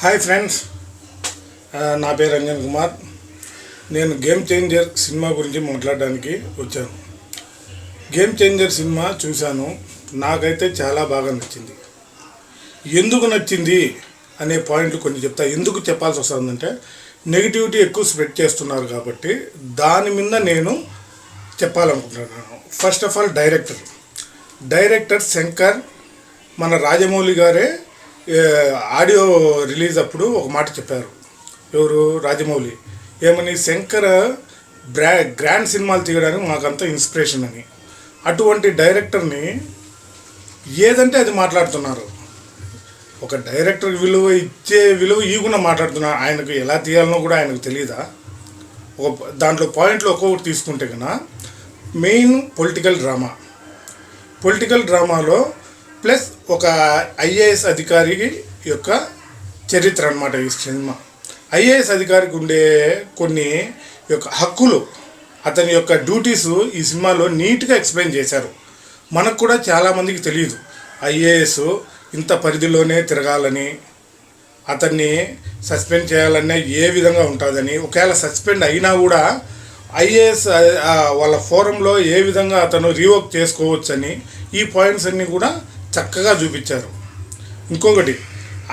Hi friends, నా పేరు రంజన్ కుమార్. నేను గేమ్ చేంజర్ సినిమా గురించి మాట్లాడడానికి వచ్చాను. గేమ్ చేంజర్ సినిమా చూశాను. నాకైతే చాలా బాగా నచ్చింది. ఎందుకు నచ్చింది అనే పాయింట్లు కొన్ని చెప్తా. ఎందుకు చెప్పాల్సి వస్తుందంటే నెగిటివిటీ ఎక్కువ స్ప్రెడ్ చేస్తున్నారు కాబట్టి దాని మీద నేను చెప్పాలనుకుంటున్నాను. First of all director Shankar, మన రాజమౌళి గారే ఆడియో రిలీజ్ అప్పుడు ఒక మాట చెప్పారు. ఎవరు? రాజమౌళి. ఏమని? శంకర్ గ్రాండ్ సినిమాలు తీయడానికి మాకంతా ఇన్స్పిరేషన్ అని. అటువంటి డైరెక్టర్ని ఏదంటే అది మాట్లాడుతున్నారు. ఒక డైరెక్టర్ విలువ ఇవ్వకుండా మాట్లాడుతున్నారు. ఆయనకు ఎలా తీయాలనో కూడా ఆయనకు తెలియదా? దాంట్లో పాయింట్లు ఒక్కొక్కటి తీసుకుంటే కన్నా మెయిన్ పొలిటికల్ డ్రామాలో ప్లస్ ఒక ఐఏఎస్ అధికారి యొక్క చరిత్ర అన్నమాట ఈ సినిమా. ఐఏఎస్ అధికారికి ఉండే కొన్ని యొక్క హక్కులు, అతని యొక్క డ్యూటీస్ ఈ సినిమాలో నీట్గా ఎక్స్ప్లెయిన్ చేశారు. మనకు కూడా చాలామందికి తెలియదు ఐఏఎస్ ఇంత పరిధిలోనే తిరగాలని, అతన్ని సస్పెండ్ చేయాలనే ఏ విధంగా ఉంటుందని, ఒకవేళ సస్పెండ్ అయినా కూడా ఐఏఎస్ వాళ్ళ ఫోరంలో ఏ విధంగా అతను రీవర్క్ చేసుకోవచ్చని ఈ పాయింట్స్ అన్నీ కూడా చక్కగా చూపించారు. ఇంకొకటి,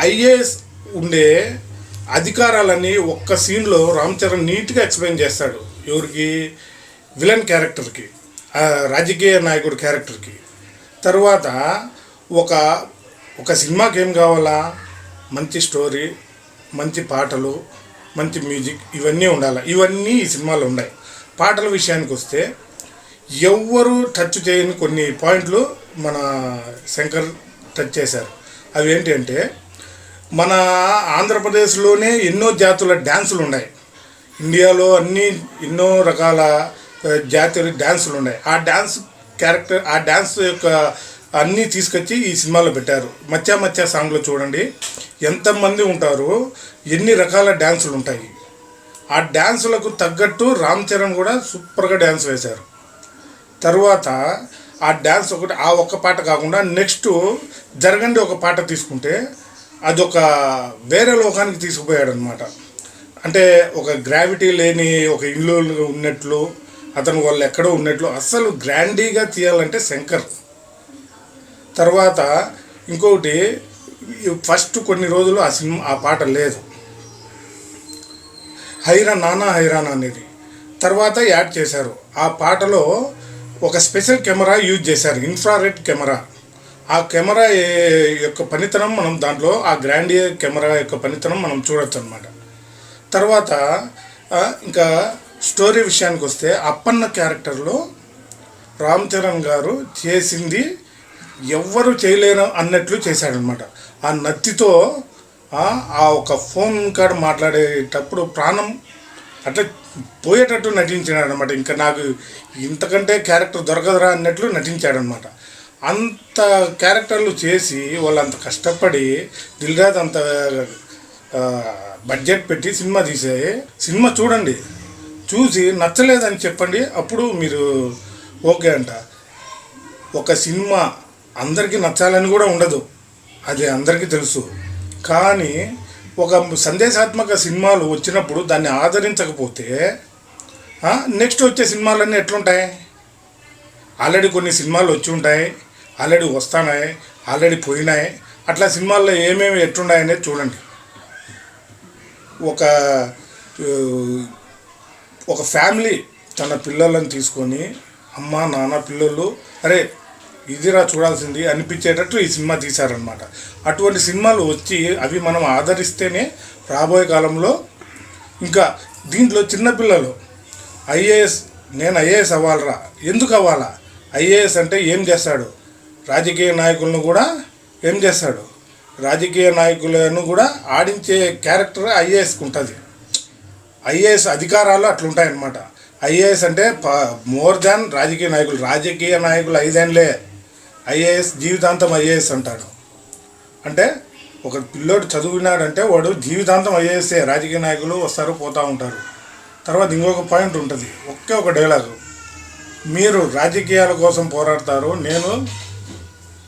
ఐఏఎస్ ఉండే అధికారాలని ఒక్క సీన్లో రామ్ చరణ్ నీట్గా ఎక్స్ప్లెయిన్ చేస్తాడు. ఎవరికి? విలన్ క్యారెక్టర్కి, రాజకీయ నాయకుడు క్యారెక్టర్కి. తర్వాత ఒక సినిమాకి ఏం కావాలా? మంచి స్టోరీ, మంచి పాటలు, మంచి మ్యూజిక్, ఇవన్నీ ఉండాలి. ఇవన్నీ ఈ సినిమాలో ఉన్నాయి. పాటల విషయానికి వస్తే ఎవ్వరూ టచ్ చేయని కొన్ని పాయింట్లు మన శంకర్ టచ్ చేశారు. అవి ఏంటి అంటే, మన ఆంధ్రప్రదేశ్లోనే ఎన్నో జాతుల డ్యాన్సులు ఉన్నాయి. ఇండియాలో ఎన్నో రకాల జాతీయ డ్యాన్సులు ఉన్నాయి. ఆ డ్యాన్స్ యొక్క అన్నీ తీసుకొచ్చి ఈ సినిమాలో పెట్టారు. మచ్చా మచ్చా సాంగ్లో చూడండి ఎంతమంది ఉంటారు, ఎన్ని రకాల డ్యాన్సులు ఉంటాయి. ఆ డ్యాన్సులకు తగ్గట్టు రామ్ చరణ్ కూడా సూపర్గా డ్యాన్స్ వేశారు. తర్వాత ఆ డ్యాన్స్ ఆ ఒక్క పాట కాకుండా నెక్స్ట్ జరగండి ఒక పాట తీసుకుంటే అదొక వేరే లోకానికి తీసుకుపోయాడు అనమాట. అంటే ఒక గ్రావిటీ లేని ఒక ఇల్లు ఉన్నట్లు, అతను వాళ్ళు ఎక్కడో ఉన్నట్లు, అస్సలు గ్రాండీగా తీయాలంటే శంకర్. తర్వాత ఇంకొకటి, ఫస్ట్ కొన్ని రోజులు ఆ పాట లేదు, నానా హైరానా అనేది. తర్వాత యాడ్ చేశారు. ఆ పాటలో ఒక స్పెషల్ కెమెరా యూజ్ చేశారు, ఇన్ఫ్రారెడ్ కెమెరా. ఆ కెమెరా యొక్క పనితనం మనం దాంట్లో, ఆ గ్రాండియా కెమెరా యొక్క పనితనం మనం చూడొచ్చు అనమాట. తర్వాత ఇంకా స్టోరీ విషయానికి వస్తే, అప్పన్న క్యారెక్టర్లో రామ్ చరణ్ గారు చేసింది ఎవ్వరూ చేయలేరు అన్నట్లు చేశాడనమాట. ఆ నత్తితో ఆ ఒక ఫోన్ కాడ మాట్లాడేటప్పుడు ప్రాణం అట్లా పోయేటట్టు నటించాడు అనమాట. ఇంకా నాకు ఇంతకంటే క్యారెక్టర్ దొరకదురా అన్నట్లు నటించాడనమాట. అంత క్యారెక్టర్లు చేసి వాళ్ళు అంత కష్టపడి దిల్ రాజు అంత బడ్జెట్ పెట్టి సినిమా తీసే సినిమా చూడండి, చూసి నచ్చలేదని చెప్పండి, అప్పుడు మీరు ఓకే అంట. ఒక సినిమా అందరికీ నచ్చాలని కూడా ఉండదు, అది అందరికీ తెలుసు. కానీ ఒక సందేశాత్మక సినిమాలు వచ్చినప్పుడు దాన్ని ఆదరించకపోతే నెక్స్ట్ వచ్చే సినిమాలన్నీ ఎట్లుంటాయి? ఆల్రెడీ కొన్ని సినిమాలు వచ్చి ఉంటాయి, ఆల్రెడీ వస్తున్నాయి, ఆల్రెడీ పోయినాయి. అట్లా సినిమాల్లో ఏమేమి ఎట్లున్నాయనేది చూడండి. ఒక ఫ్యామిలీ తన పిల్లలను తీసుకొని, అమ్మ నాన్న పిల్లలు, అరే ఇదిరా చూడాల్సింది అనిపించేటట్టు ఈ సినిమా తీశారనమాట. అటువంటి సినిమాలు వచ్చి అవి మనం ఆదరిస్తేనే రాబోయే కాలంలో ఇంకా దీంట్లో చిన్నపిల్లలు నేను ఐఏఎస్ అవ్వాలరా, ఎందుకు అవ్వాలా? ఐఏఎస్ అంటే ఏం చేస్తాడు? రాజకీయ నాయకులను కూడా ఏం చేస్తాడు? రాజకీయ నాయకులను కూడా ఆడించే క్యారెక్టర్ ఐఏఎస్కి ఉంటుంది. ఐఏఎస్ అధికారాలు అట్లుంటాయన్నమాట. ఐఏఎస్ అంటే మోర్ దాన్ రాజకీయ నాయకులు 5 ఏళ్ళే ఐఏఎస్, జీవితాంతం ఐఏఎస్ అంటాడు. అంటే ఒక పిల్లోడు చదివినాడంటే వాడు జీవితాంతం ఐఏఎస్ఏ. రాజకీయ నాయకులు వస్తారు పోతూ ఉంటారు. తర్వాత ఇంకొక పాయింట్ ఉంటుంది, ఒక డైలాగు, మీరు రాజకీయాల కోసం పోరాడతారు, నేను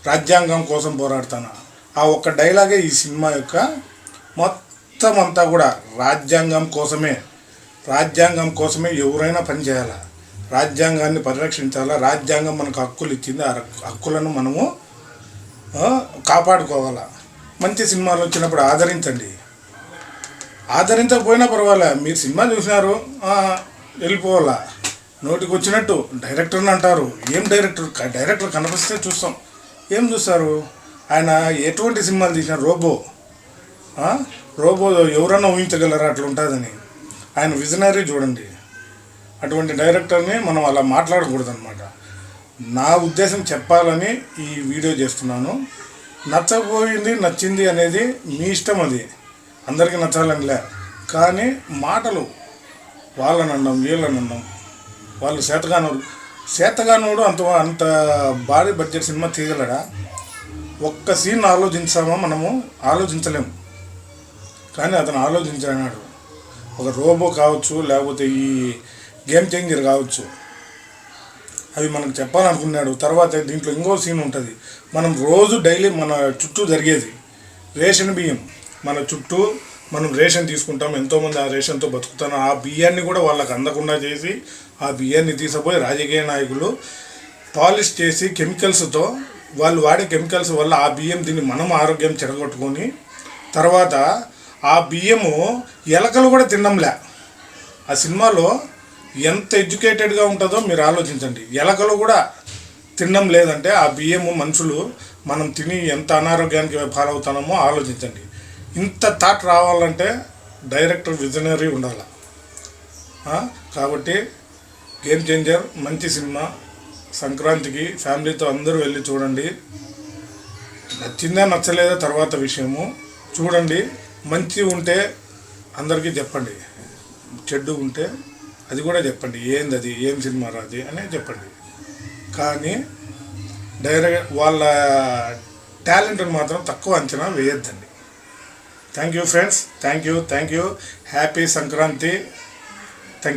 రాజ్యాంగం కోసం పోరాడతాను. ఆ ఒక్క డైలాగే ఈ సినిమా యొక్క మొత్తం మొత్తం అంతా కూడా రాజ్యాంగం కోసమే ఎవరైనా పనిచేయాలి. రాజ్యాంగాన్ని పరిరక్షించాలా. రాజ్యాంగం మనకు హక్కులు ఇచ్చింది. ఆ హక్కులను మనము కాపాడుకోవాలా. మంచి సినిమాలు వచ్చినప్పుడు ఆదరించకపోయినా పర్వాలే. మీరు సినిమా చూసినారు, వెళ్ళిపోవాలా. నోటికి వచ్చినట్టు డైరెక్టర్ని అంటారు. ఏం డైరెక్టర్ కనిపిస్తే చూస్తాం. ఏం చూస్తారు? ఆయన ఎటువంటి సినిమాలు తీసినారు? రోబో ఎవరన్నా ఊహించగలరా అట్లా ఉంటుందని? ఆయన విజనరీ చూడండి. అటువంటి డైరెక్టర్ని మనం అలా మాట్లాడకూడదు అనమాట. నా ఉద్దేశం చెప్పాలని ఈ వీడియో చేస్తున్నాను. నచ్చకపోయింది నచ్చింది అనేది మీ ఇష్టం. అది అందరికీ నచ్చాలనిలే. కానీ మాటలు వాళ్ళనన్నాం వీళ్ళనన్నాం. వాళ్ళు చేతగానోడు అంత భారీ బడ్జెట్ సినిమా తీయగలడా? ఒక్క సీన్ ఆలోచించామా? మనము ఆలోచించలేము. కానీ అతను ఆలోచించాడు. ఒక రోబో కావచ్చు, లేకపోతే ఈ గేమ్ చేంజర్ కావచ్చు, అవి మనకు చెప్పాలనుకున్నాడు. తర్వాత దీంట్లో ఇంకో సీన్ ఉంటుంది. మనం రోజు డైలీ మన చుట్టూ జరిగేది రేషన్ బియ్యం. మన చుట్టూ మనం రేషన్ తీసుకుంటాం. ఎంతోమంది ఆ రేషన్తో బతుకుతాను. ఆ బియ్యాన్ని కూడా వాళ్ళకి అందకుండా చేసి ఆ బియ్యాన్ని తీసుకుపోయి రాజకీయ నాయకులు పాలిష్ చేసి కెమికల్స్తో, వాళ్ళు వాడే కెమికల్స్ వల్ల ఆ బియ్యం తిని మనం ఆరోగ్యం చెడగొట్టుకొని, తర్వాత ఆ బియ్యము ఎలకలు కూడా తినడంలే. ఆ సినిమాలో ఎంత ఎడ్యుకేటెడ్గా ఉంటుందో మీరు ఆలోచించండి. ఎలకలు కూడా తినడం లేదంటే ఆ బియ్యము మనుషులు మనం తిని ఎంత అనారోగ్యానికి పాలవుతామో ఆలోచించండి. ఇంత థాట్ రావాలంటే డైరెక్టర్ విజనరీ ఉండాలి. కాబట్టి గేమ్ చేంజర్ మంచి సినిమా. సంక్రాంతికి ఫ్యామిలీతో అందరూ వెళ్ళి చూడండి. నచ్చిందా నచ్చలేదా తర్వాత విషయము. చూడండి. మంచి ఉంటే అందరికీ చెప్పండి, చెడ్డు ఉంటే అది కూడా చెప్పండి. ఏంది ఏం సినిమా రాది అనే చెప్పండి. కానీ వాళ్ళ టాలెంట్ని మాత్రం తక్కువ అంచనా వేయొద్దండి. Thank you friends. Thank you. Happy Sankranti. Thank you.